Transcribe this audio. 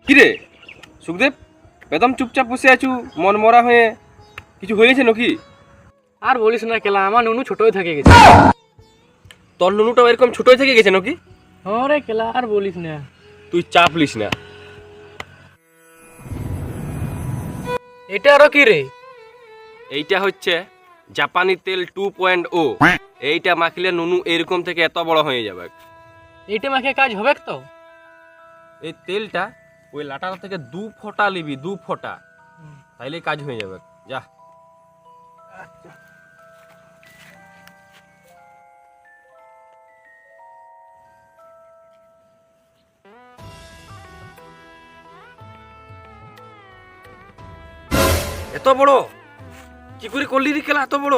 কিরে সুখদেব, একদম চুপচাপ বসে আছু মন মরা হয়ে, কিছু হয়েছে নাকি? আর বলিস না কেলা, আমার নুনু ছোটই থেকে গেছে। তোর নুনুটাও এরকম ছোটই থেকে গেছে নাকি? হ্যাঁ রে কেলা, আর বলিস না। তুই চাপ লিস না। এটা আরো কি রে? এইটা হচ্ছে জাপানি তেল 2.0। এইটা মাখিলে নুনু এরকম থেকে এত বড় হয়ে যাবে। এইটা মাখে কাজ হবে তো? এই তেলটা ওই লাটাটা থেকে 2 ফোঁটা লিবি, 2 ফোঁটা, তাইলেই কাজ হয়ে যাবে। যা। এত বড় কি করে করলি রে খেলা, এত বড়?